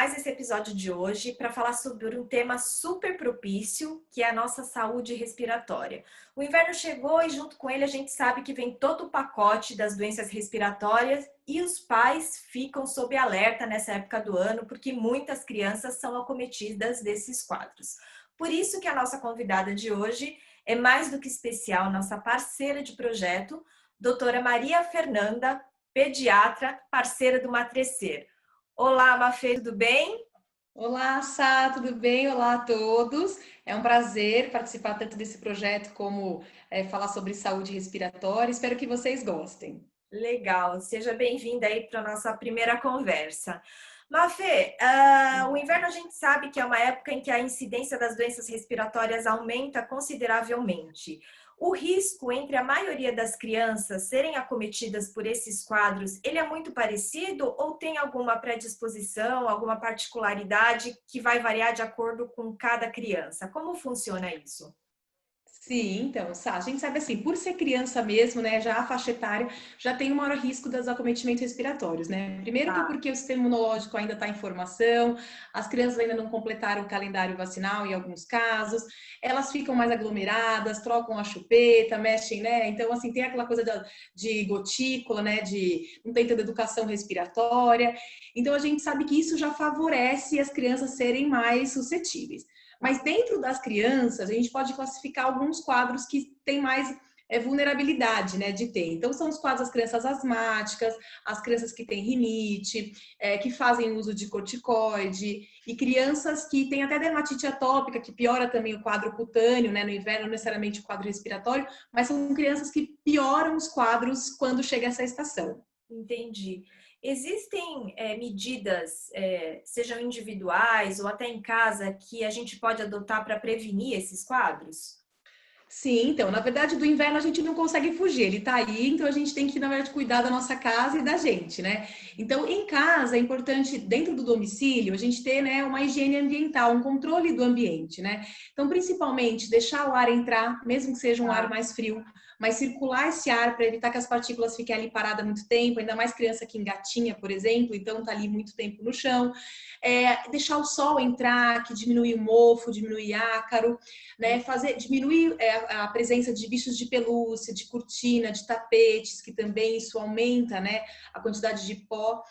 mais esse episódio de hoje para falar sobre um tema super propício, que é a nossa saúde respiratória. O inverno chegou e junto com ele a gente sabe que vem todo o pacote das doenças respiratórias e os pais ficam sob alerta nessa época do ano porque muitas crianças são acometidas desses quadros. Por isso que a nossa convidada de hoje é mais do que especial, nossa parceira de projeto, doutora Maria Fernanda, pediatra, parceira do Matrecer. Olá, Mafê, tudo bem? Olá, Sá, tudo bem? Olá a todos. É um prazer participar tanto desse projeto como falar sobre saúde respiratória. Espero que vocês gostem. Legal, seja bem-vinda aí para a nossa primeira conversa. Mafê, o inverno a gente sabe que é uma época em que a incidência das doenças respiratórias aumenta consideravelmente. O risco entre a maioria das crianças serem acometidas por esses quadros, ele é muito parecido ou tem alguma predisposição, alguma particularidade que vai variar de acordo com cada criança? Como funciona isso? Sim, então, Sá, a gente sabe assim, por ser criança mesmo, né, já a faixa etária já tem um maior risco dos acometimentos respiratórios, né? Primeiro que Tá, porque o sistema imunológico ainda está em formação, as crianças ainda não completaram o calendário vacinal em alguns casos, elas ficam mais aglomeradas, trocam a chupeta, mexem, né? Então, assim, tem aquela coisa de gotícula, né, de não tem tanta educação respiratória. Então, a gente sabe que isso já favorece as crianças serem mais suscetíveis. Mas dentro das crianças, a gente pode classificar alguns quadros que têm mais vulnerabilidade, né, de ter. Então, são os quadros das crianças asmáticas, as crianças que têm rinite, que fazem uso de corticoide, e crianças que têm até dermatite atópica, que piora também o quadro cutâneo, né, no inverno, não necessariamente o quadro respiratório, mas são crianças que pioram os quadros quando chega essa estação. entendi. Existem medidas, sejam individuais ou até em casa, que a gente pode adotar para prevenir esses quadros? Sim, então, na verdade, do inverno a gente não consegue fugir, ele tá aí, então a gente tem que, na verdade, cuidar da nossa casa e da gente, né? Então, em casa, é importante, dentro do domicílio, a gente ter, né, uma higiene ambiental, um controle do ambiente, né? Então, principalmente, deixar o ar entrar, mesmo que seja um ar mais frio, mas circular esse ar para evitar que as partículas fiquem ali paradas muito tempo, ainda mais criança que engatinha, por exemplo, então tá ali muito tempo no chão. Deixar o sol entrar, que diminui o mofo, diminui ácaro, né? Diminuir a presença de bichos de pelúcia, de cortina, de tapetes, que também isso aumenta, né, a quantidade de pó.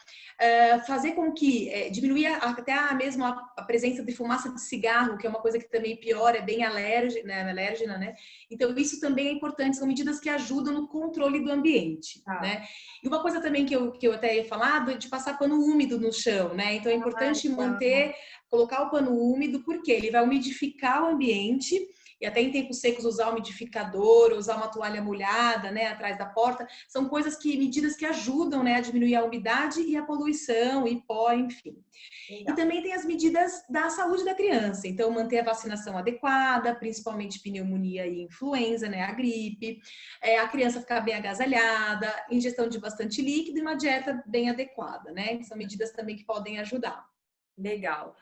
Fazer com que diminuir até mesmo a presença de fumaça de cigarro, que é uma coisa que também piora, é bem alérgena, né? Então, isso também é importante, são medidas que ajudam no controle do ambiente, Tá. né? E uma coisa também que eu até ia falar, de passar pano úmido no chão, né? Então, é importante manter, colocar o pano úmido, porque ele vai umidificar o ambiente, e até em tempos secos usar umidificador, usar uma toalha molhada, né, atrás da porta, são medidas que ajudam, né, a diminuir a umidade e a poluição e pó, enfim. E Legal. também tem as medidas da saúde da criança, então manter a vacinação adequada, principalmente pneumonia e influenza, né, a gripe, a criança ficar bem agasalhada, ingestão de bastante líquido e uma dieta bem adequada, né, são medidas também que podem ajudar. Legal.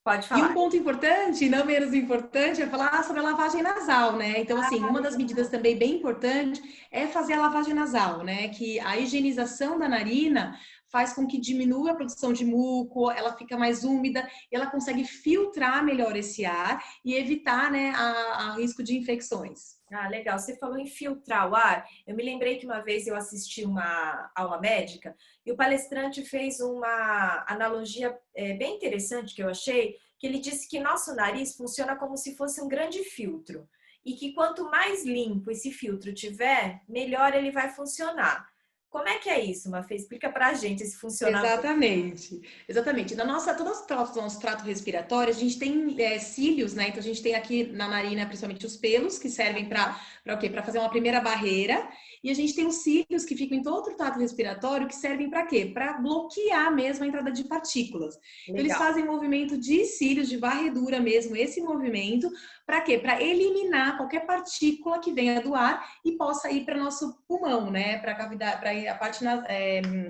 Pode E um falar. ponto importante, não menos importante, é falar sobre a lavagem nasal, né? Então, assim, uma das medidas também bem importante é fazer a lavagem nasal, né? Que a higienização da narina faz com que diminua a produção de muco, ela fica mais úmida e ela consegue filtrar melhor esse ar e evitar, né, a risco de infecções. Ah, legal. Você falou em filtrar o ar. Eu me lembrei que uma vez eu assisti uma aula médica e o palestrante fez uma analogia bem interessante que eu achei, que ele disse que nosso nariz funciona como se fosse um grande filtro e que quanto mais limpo esse filtro tiver, melhor ele vai funcionar. Como é que é isso, Mafê? Explica pra gente esse funcionamento. Exatamente, exatamente. Todo o nosso trato respiratório, a gente tem cílios, né? Então a gente tem aqui na narina, principalmente os pelos, que servem para o quê? Para fazer uma primeira barreira. E a gente tem os cílios que ficam em todo o trato respiratório, que servem para quê? Para bloquear mesmo a entrada de partículas. Então eles Legal. fazem um movimento de cílios, de varredura mesmo, esse movimento, para quê? Para eliminar qualquer partícula que venha do ar e possa ir para o nosso pulmão, né? Para a cavidade, para a parte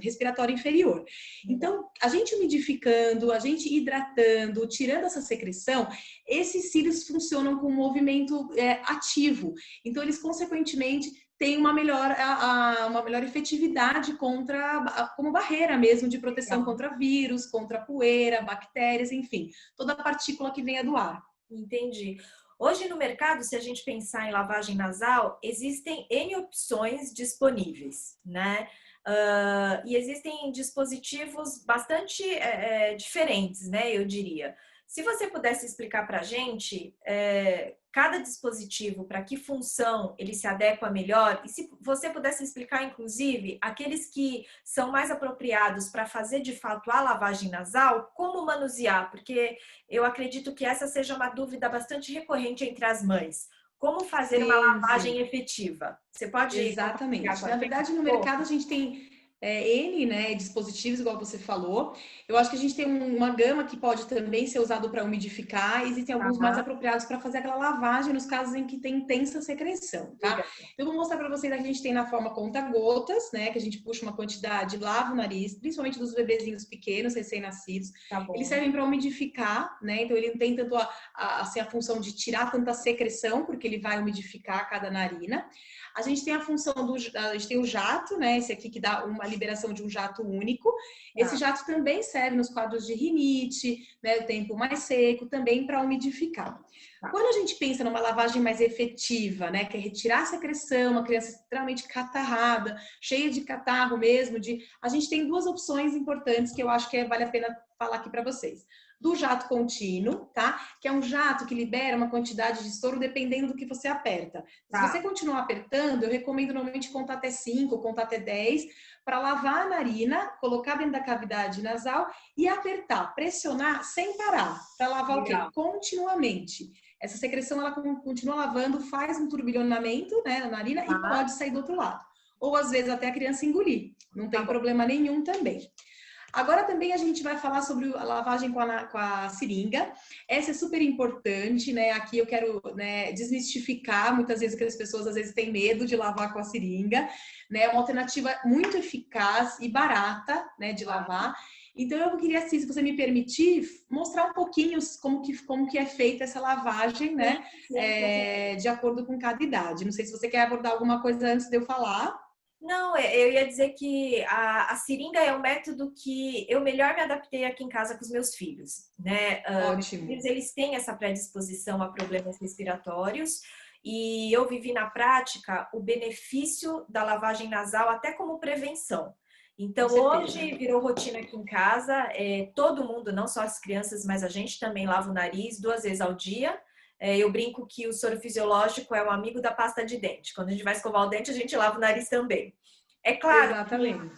respiratória inferior. Então, a gente umidificando, a gente hidratando, tirando essa secreção, esses cílios funcionam com um movimento ativo. Então, eles, consequentemente, têm uma melhor efetividade como barreira mesmo de proteção contra vírus, contra poeira, bactérias, enfim, toda a partícula que venha do ar. Entendi. Hoje no mercado, se a gente pensar em lavagem nasal, existem N opções disponíveis, né? E existem dispositivos bastante diferentes, né? Eu diria. Se você pudesse explicar para a gente cada dispositivo, para que função ele se adequa melhor, e se você pudesse explicar, inclusive, aqueles que são mais apropriados para fazer de fato a lavagem nasal, como manusear, porque eu acredito que essa seja uma dúvida bastante recorrente entre as mães. Como fazer uma lavagem efetiva? Você pode Exatamente. Na verdade, no mercado a gente tem N, né, dispositivos, igual você falou. Eu acho que a gente tem uma gama que pode também ser usado para umidificar. Existem alguns mais apropriados para fazer aquela lavagem nos casos em que tem intensa secreção, tá? Então, eu vou mostrar para vocês que a gente tem na forma conta-gotas, né, que a gente puxa uma quantidade, lava o nariz, principalmente dos bebezinhos pequenos, recém-nascidos. Eles servem para umidificar, né? Então, ele não tem tanto assim, a função de tirar tanta secreção, porque ele vai umidificar cada narina. A gente tem a função a gente tem o jato, né? Esse aqui que dá uma liberação de um jato único. Esse jato também serve nos quadros de rinite, né? O tempo mais seco, também para umidificar. Quando a gente pensa numa lavagem mais efetiva, né? Que é retirar a secreção, uma criança extremamente catarrada, cheia de catarro mesmo, a gente tem duas opções importantes que eu acho que vale a pena falar aqui para vocês. Do jato contínuo, tá? Que é um jato que libera uma quantidade de soro dependendo do que você aperta. Se você continuar apertando, eu recomendo normalmente contar até 5, contar até 10, para lavar a narina, colocar dentro da cavidade nasal e apertar, pressionar sem parar, para lavar o quê? Continuamente. Essa secreção, ela continua lavando, faz um turbilhonamento, né, na narina e pode sair do outro lado. Ou às vezes até a criança engolir. Não tem problema nenhum também. Agora também a gente vai falar sobre a lavagem com a seringa. Essa é super importante, né? Aqui eu quero, né, desmistificar muitas vezes que as pessoas às vezes têm medo de lavar com a seringa, né? É uma alternativa muito eficaz e barata, né, de lavar. Então eu queria, assim, se você me permitir, mostrar um pouquinho como que é feita essa lavagem, né? De acordo com cada idade. Não sei se você quer abordar alguma coisa antes de eu falar. Não, eu ia dizer que a seringa é o método que eu melhor me adaptei aqui em casa com os meus filhos, né? Ótimo. Eles têm essa predisposição a problemas respiratórios e eu vivi na prática o benefício da lavagem nasal até como prevenção. Então, hoje virou rotina aqui em casa, todo mundo, não só as crianças, mas a gente também lava o nariz 2 vezes ao dia. Eu brinco que o soro fisiológico é um amigo da pasta de dente. Quando a gente vai escovar o dente, a gente lava o nariz também. É claro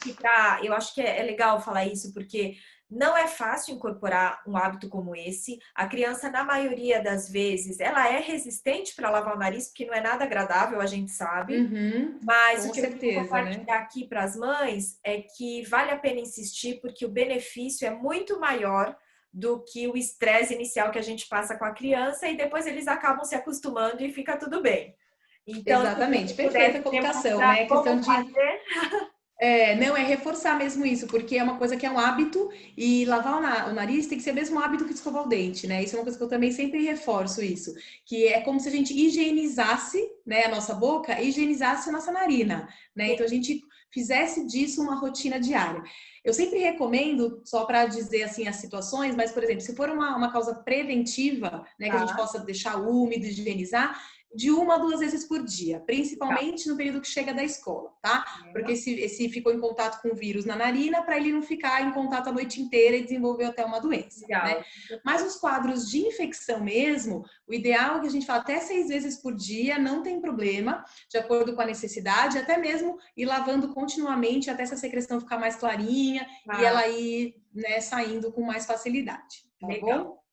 que eu acho que é legal falar isso, porque não é fácil incorporar um hábito como esse. A criança, na maioria das vezes, ela é resistente para lavar o nariz, porque não é nada agradável, a gente sabe. Mas o que eu quero compartilhar aqui para as mães é que vale a pena insistir, porque o benefício é muito maior do que o estresse inicial que a gente passa com a criança e depois eles acabam se acostumando e fica tudo bem. Então, exatamente, perfeita colocação, né? Questão de não, é reforçar mesmo isso, porque é uma coisa que é um hábito e lavar o nariz tem que ser o mesmo hábito que escovar o dente, né? Isso é uma coisa que eu também sempre reforço isso, que é como se a gente higienizasse, né, a nossa boca, higienizasse a nossa narina, né? Então a gente fizesse disso uma rotina diária. Eu sempre recomendo, só para dizer assim as situações, mas, por exemplo, se for uma causa preventiva, né, que a gente possa deixar úmido, higienizar, de 1 a 2 vezes por dia, principalmente no período que chega da escola, tá? Porque se ficou em contato com o vírus na narina, para ele não ficar em contato a noite inteira e desenvolver até uma doença, né? Mas os quadros de infecção mesmo, o ideal é que a gente fala até 6 vezes por dia, não tem problema, de acordo com a necessidade, até mesmo ir lavando continuamente até essa secreção ficar mais clarinha e ela ir, né, saindo com mais facilidade, tá bom?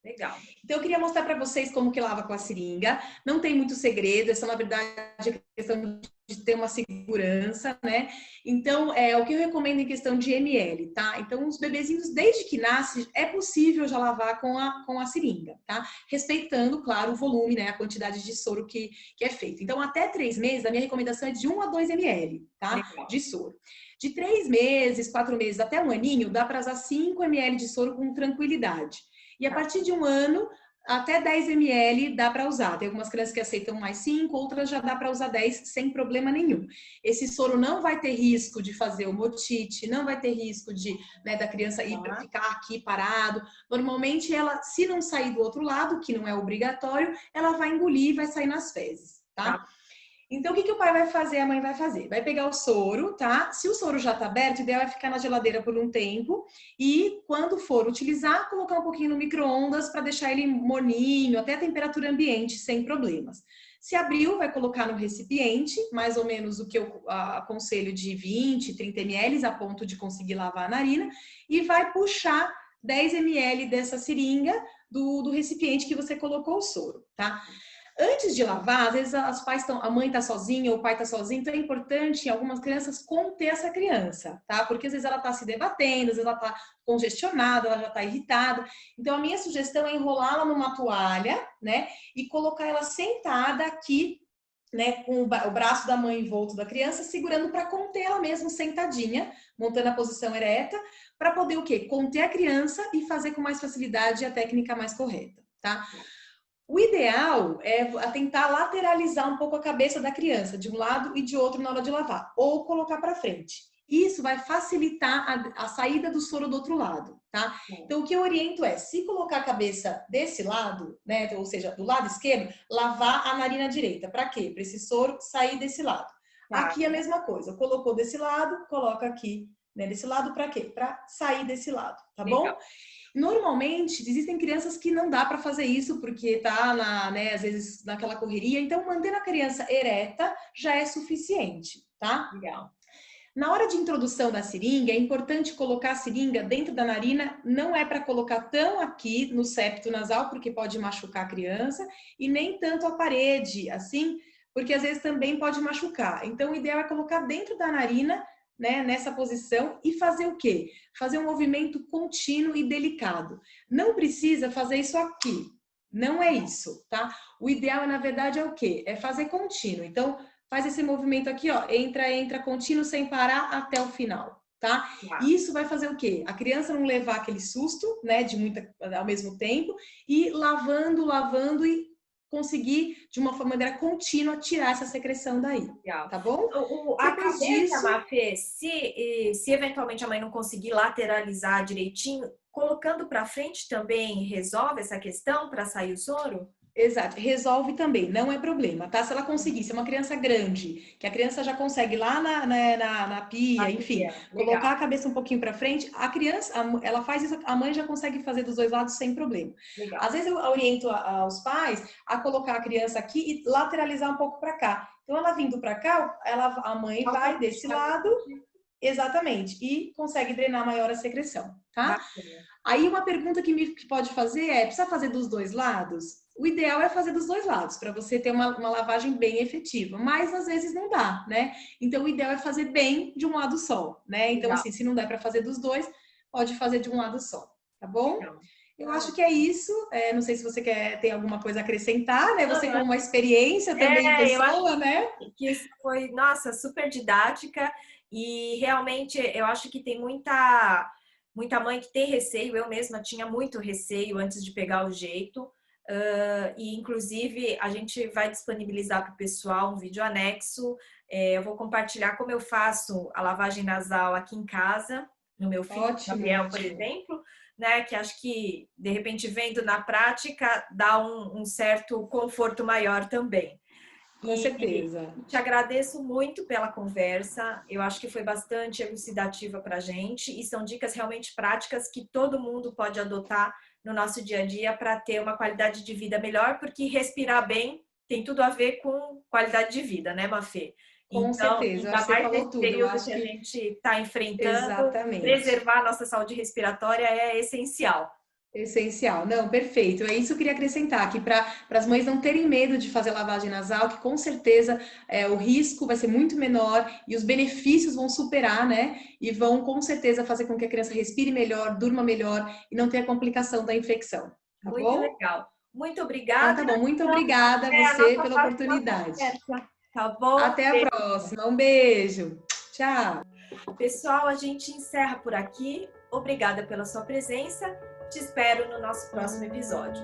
Legal. Então, eu queria mostrar para vocês como que lava com a seringa. Não tem muito segredo, essa na verdade é questão de ter uma segurança, né? Então, o que eu recomendo em questão de ml, tá? Então, os bebezinhos, desde que nascem, é possível já lavar com a seringa, tá? Respeitando, claro, o volume, né? A quantidade de soro que é feito. Então, até 3 meses, a minha recomendação é de 1 a 2 ml, tá? Legal. De soro. De 3 meses, 4 meses até um aninho, dá para usar 5 ml de soro com tranquilidade. E a Tá. partir de um ano, até 10 ml dá para usar. Tem algumas crianças que aceitam mais 5, outras já dá para usar 10 sem problema nenhum. Esse soro não vai ter risco de fazer otite, não vai ter risco de, né, da criança ir para ficar aqui parado. Normalmente, ela, se não sair do outro lado, que não é obrigatório, ela vai engolir e vai sair nas fezes, tá? Tá. Então, o que o pai vai fazer, a mãe vai fazer? Vai pegar o soro, tá? Se o soro já tá aberto, o ideal é ficar na geladeira por um tempo e, quando for utilizar, colocar um pouquinho no micro-ondas para deixar ele morninho, até a temperatura ambiente, sem problemas. Se abriu, vai colocar no recipiente, mais ou menos o que eu aconselho de 20, 30 ml, a ponto de conseguir lavar a narina, e vai puxar 10 ml dessa seringa do recipiente que você colocou o soro, tá? Antes de lavar, às vezes a mãe tá sozinha ou o pai tá sozinho, então é importante em algumas crianças conter essa criança, tá? Porque às vezes ela tá se debatendo, às vezes ela tá congestionada, ela já tá irritada. Então a minha sugestão é enrolá-la numa toalha, né? E colocar ela sentada aqui, né, com o braço da mãe envolto da criança, segurando para conter ela mesmo sentadinha, montando a posição ereta, para poder o quê? Conter a criança e fazer com mais facilidade a técnica mais correta, tá? O ideal é tentar lateralizar um pouco a cabeça da criança, de um lado e de outro na hora de lavar, ou colocar para frente. Isso vai facilitar a saída do soro do outro lado, tá? Então, o que eu oriento é, se colocar a cabeça desse lado, né, ou seja, do lado esquerdo, lavar a narina direita. Para quê? Para esse soro sair desse lado. Tá. Aqui é a mesma coisa. Colocou desse lado, coloca aqui, né, desse lado para quê? Para sair desse lado, tá bom? Legal. Normalmente, existem crianças que não dá para fazer isso porque tá né, às vezes naquela correria, então manter a criança ereta já é suficiente, tá? Legal. Na hora de introdução da seringa, é importante colocar a seringa dentro da narina, não é para colocar tão aqui no septo nasal, porque pode machucar a criança, e nem tanto a parede, assim, porque às vezes também pode machucar. Então, o ideal é colocar dentro da narina, né, nessa posição, e fazer o quê? Fazer um movimento contínuo e delicado. Não precisa fazer isso aqui, não é isso, tá? O ideal, na verdade, é o quê? É fazer contínuo. Então, faz esse movimento aqui, ó, entra, contínuo, sem parar até o final, tá? E isso vai fazer o quê? A criança não levar aquele susto, né, de muita ao mesmo tempo, e lavando e conseguir, de uma maneira contínua, tirar essa secreção daí, Legal. tá bom? A Depois cabeça, disso, Mafê, se eventualmente a mãe não conseguir lateralizar direitinho, colocando para frente também resolve essa questão para sair o soro? exato, resolve também, não é problema, tá? Se ela conseguir, se é uma criança grande, que a criança já consegue lá na pia, enfim, colocar a cabeça um pouquinho para frente, a criança, ela faz isso, a mãe já consegue fazer dos dois lados sem problema. Legal. Às vezes eu oriento aos pais a colocar a criança aqui e lateralizar um pouco para cá. Então, ela vindo para cá, a mãe vai desse lado, exatamente, e consegue drenar maior a secreção, tá? Bacana. Aí uma pergunta que pode fazer é, precisa fazer dos dois lados? O ideal é fazer dos dois lados, para você ter uma lavagem bem efetiva, mas às vezes não dá, né? Então o ideal é fazer bem de um lado só, né? Então Legal. assim, se não der para fazer dos dois, pode fazer de um lado só, tá bom? Legal. Eu acho que é isso. Não sei se você tem alguma coisa a acrescentar, né? Você com uma experiência também em eu acho pessoa, né? que isso foi, nossa, super didática e realmente eu acho que tem muita mãe que tem receio. Eu mesma tinha muito receio antes de pegar o jeito. E inclusive a gente vai disponibilizar para o pessoal um vídeo anexo. Eu vou compartilhar como eu faço a lavagem nasal aqui em casa, no meu filho, Ótimo, Gabriel, por ótimo. exemplo, né? Que acho que de repente vendo na prática dá um certo conforto maior também. Com certeza. Te agradeço muito pela conversa. Eu acho que foi bastante elucidativa para a gente e são dicas realmente práticas que todo mundo pode adotar no nosso dia a dia para ter uma qualidade de vida melhor, porque respirar bem tem tudo a ver com qualidade de vida, né, Mafê? Com Então, certeza. Eu acho ainda que você mais falou nesse tudo. Eu período acho que a que gente está enfrentando, exatamente. preservar a nossa saúde respiratória é essencial. Essencial. Não, perfeito. É isso que eu queria acrescentar, que para as mães não terem medo de fazer lavagem nasal, que com certeza o risco vai ser muito menor e os benefícios vão superar, né? E vão com certeza fazer com que a criança respire melhor, durma melhor e não tenha complicação da infecção. Tá Muito bom? legal. Muito Então obrigada. tá bom. Muito Então, obrigada a até a você nossa pela próxima oportunidade. conversa. Tá bom? Até a próxima. Um beijo. Tchau. Pessoal, a gente encerra por aqui. Obrigada pela sua presença. Te espero no nosso próximo episódio.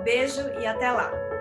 Beijo e até lá!